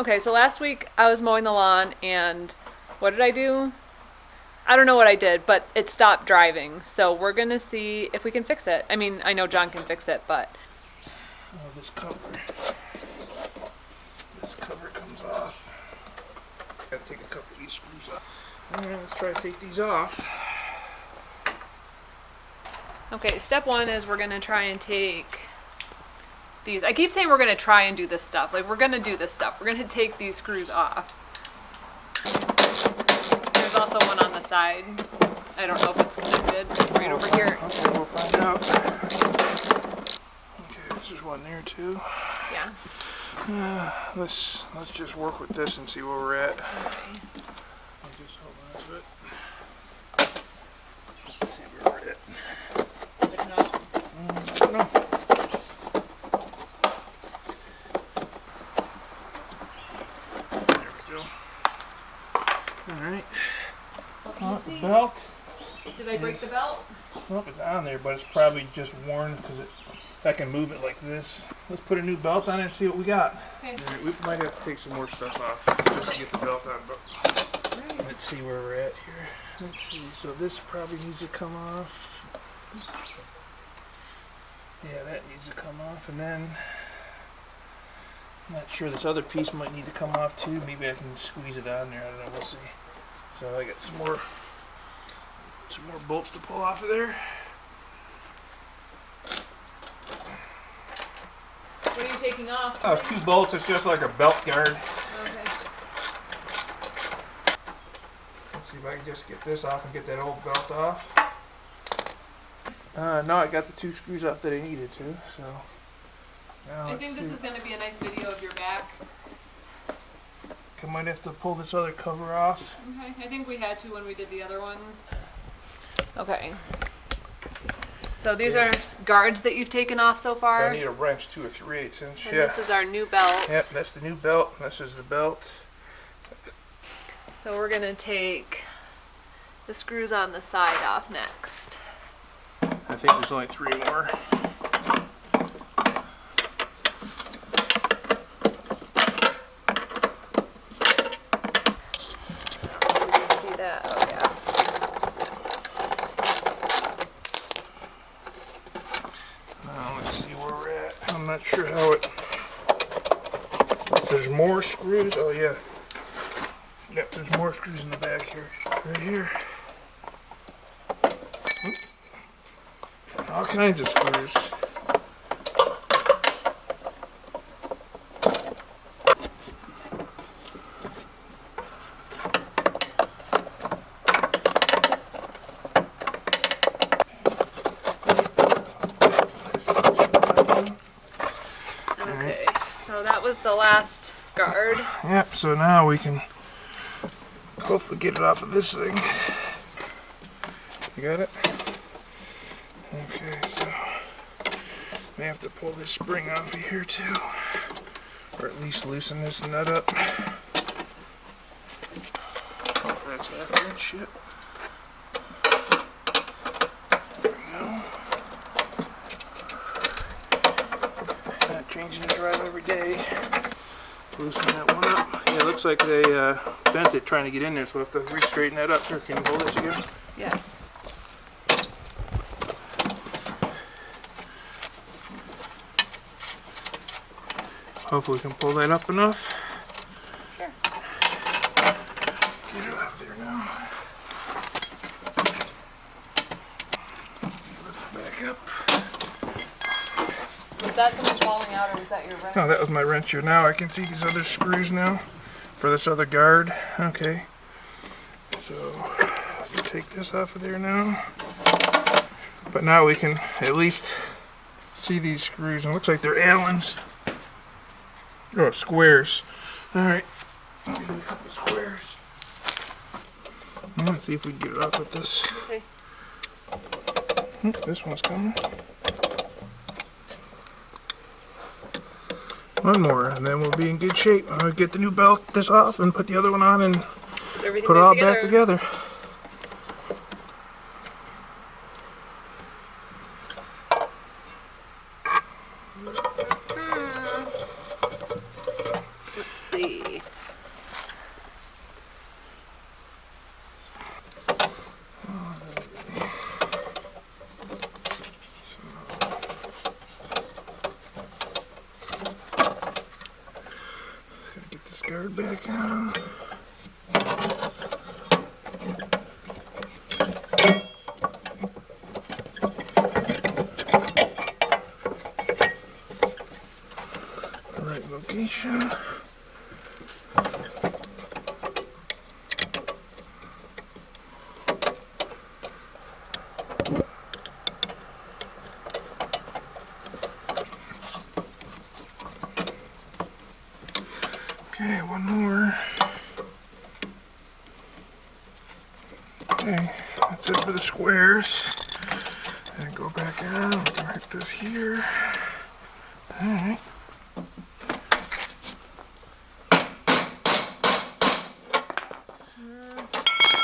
Okay, so last week I was mowing the lawn and what did I do? I don't know what I did, but it stopped driving. So we're gonna see if we can fix it. I mean, I know John can fix it, but Oh, this cover comes off. Gotta take a couple of these screws off. Alright, let's try to take these off. okay, step one is we're gonna try and take these. I keep saying we're gonna try and do this stuff. Like, we're gonna do this stuff. We're gonna take these screws off. There's also one on the side. I don't know if it's connected. Right over here. Okay, we'll find out. Okay, there's one there too. Yeah. Let's just work with this and see where we're at. Okay. I'll just hold on to it. Let's see where we're at. Is it not? I don't know. There we go. Alright. Well, can you see? The belt. Did I break the belt? Well, it's on there, but it's probably just worn because I can move it like this. Let's put a new belt on it and see what we got. Okay. Right, we might have to take some more stuff off just to get the belt on, but Right. let's see where we're at here. Let's see, so this probably needs to come off. Yeah, that needs to come off, and then I'm not sure, this other piece might need to come off too. Maybe I can squeeze it on there, I don't know, we'll see. So I got some more bolts to pull off of there. What are you taking off? Oh, 2 bolts, it's just like a belt guard. Okay. Let's see if I can just get this off and get that old belt off. No, I got the 2 screws off that I needed to, so now I let's think see. this is going to be a nice video of your back. I might have to pull this other cover off. Okay, I think we had to when we did the other one. Okay. So these are guards that you've taken off so So far. I need a wrench too, a 3/8 inch. And Yeah. this is our new belt. Yep, that's the new belt. This is the belt. So we're going to take the screws on the side off next. I think there's only 3 more. See that? Oh yeah. Now let's see where we're at. I'm not sure how it. If there's more screws. Oh yeah. Yep, there's more screws in the back here. Right here. All kinds of screws. Okay, so that was the last guard. Yep, so now we can hopefully get it off of this thing. You got it? Okay, so we have to pull this spring off of here too. Or at least loosen this nut up. Hopefully that's half inch. Yep. There we go. Not changing the drive every day. Loosen that one up. Yeah, it looks like they bent it trying to get in there, so we'll have to re-straighten that up. Here, can you hold this again? Yes. Hopefully we can pull that up enough. Sure. Get it out there now. Lift it back up. Was that something falling out or was that your wrench? Oh, that was my wrench here. Now I can see these other screws now for this other guard. Okay. So let me take this off of there now. But now we can at least see these screws. And it looks like they're Allens. Oh, squares. Alright. I'll give you a couple squares. Let's see if we can get it off with this. Okay. This one's coming. One more, and then we'll be in good shape. I'll get the new belt this off and put the other one on and put it all back together. Let's see. That's it for the squares. And go back on. We can hook this here. Alright.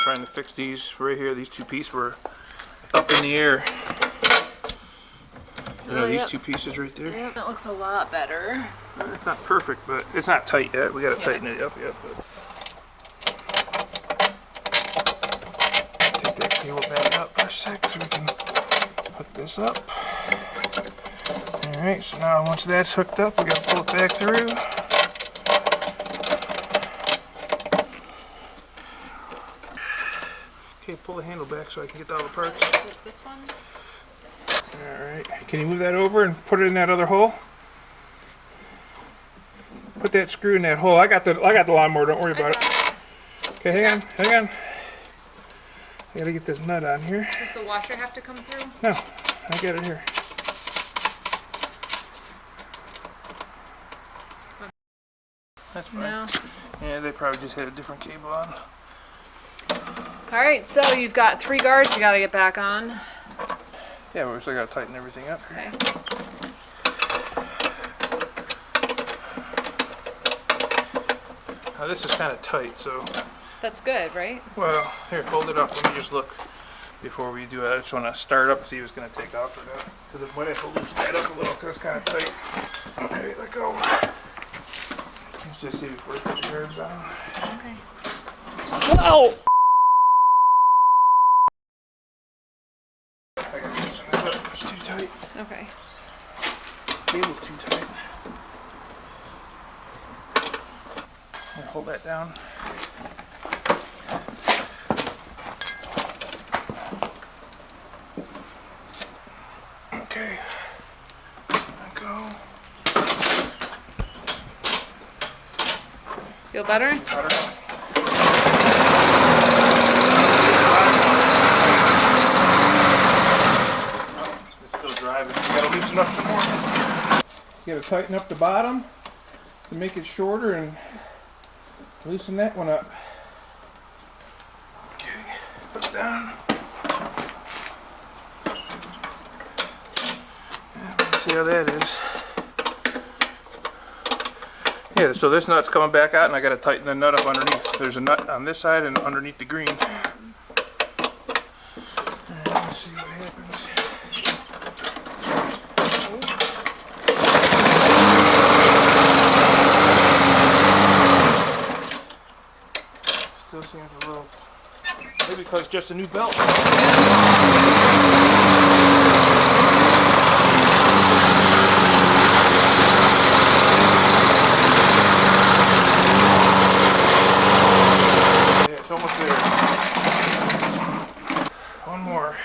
Trying to fix these right here. These two pieces were up in the air. You know, these two pieces right there? Yep, that looks a lot better. It's not perfect, but it's not tight yet. We gotta tighten it up yet. But take that cable back out for a sec so we can hook this up. Alright, so now once that's hooked up, we gotta pull it back through. Okay, pull the handle back so I can get all the parts. Is it this one? Alright, can you move that over and put it in that other hole? Put that screw in that hole. I got the lawnmower, don't worry about it. Okay, hang on. I gotta get this nut on here. Does the washer have to come through? No, I got it here. That's fine. No. Yeah, they probably just had a different cable on. Alright, so you've got 3 guards you gotta get back on. Yeah, we still gotta tighten everything up. Okay. Now this is kind of tight, so... That's good, right? Well, here, hold it up. Let me just look before we do it. I just want to start up, see if it's going to take off or not. Because it might have to loosen that up a little because it's kind of tight. Okay, let go. Let's just see before we put the guards on. Okay. Whoa! I got to loosen this up. It's too tight. Okay. Cable's too tight. Here, hold that down. Okay. Let go. Feel better? Better. It's still driving. We gotta loosen up some more. You gotta tighten up the bottom to make it shorter and loosen that one up. Okay, put it down. See how that is. Yeah, so this nut's coming back out and I gotta tighten the nut up underneath. There's a nut on this side and underneath the green. Alright, let's see what happens. Still seems a little, maybe because it's just a new belt. It's almost there. One more.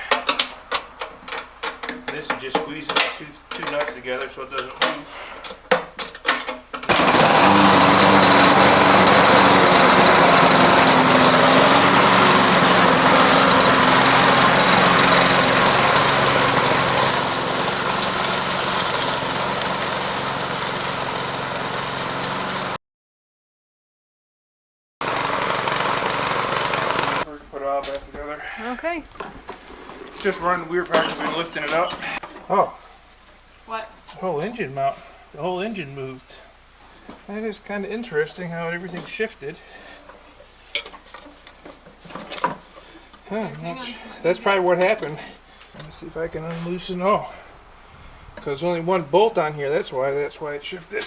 This is just squeezing the two nuts together so it doesn't move. Put it all back together. Okay. Just running, we were practically lifting it up. Oh, What? the whole engine mount, the whole engine moved. That is kind of interesting how everything shifted. Huh, that's probably what happened. Let me see if I can unloosen. Oh, because there's only one bolt on here. That's why it shifted.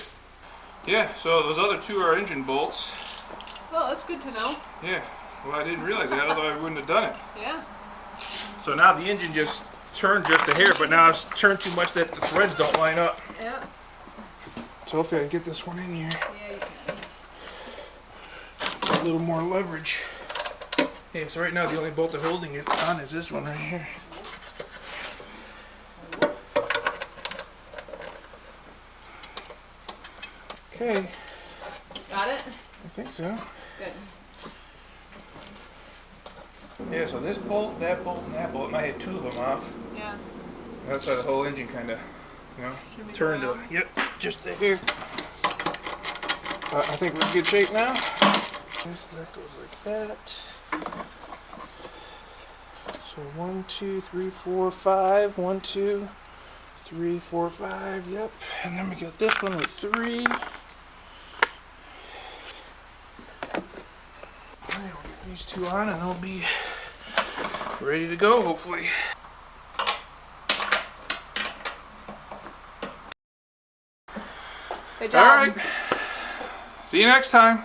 Yeah, so those other two are engine bolts. Well, that's good to know. Yeah, well I didn't realize that, otherwise I wouldn't have done it. Yeah. So now the engine just turned just a hair, but now it's turned too much that the threads don't line up. Yeah. So hopefully I can get this one in here. Yeah, you can. A little more leverage. Yeah, so right now the only bolt that's holding it on is this one right here. Okay, Got it? I think so. Good. Yeah, so this bolt, and that bolt, and I had two of them off. Yeah. That's why the whole engine kind of, turned to, yep, just here. I think we're in good shape now. That goes like that. So 1, 2, 3, 4, 5. 1, 2, 3, 4, 5. Yep. And then we got this one with 3. We'll get these 2 on and they'll be ready to go, hopefully. Good job. All right. See you next time.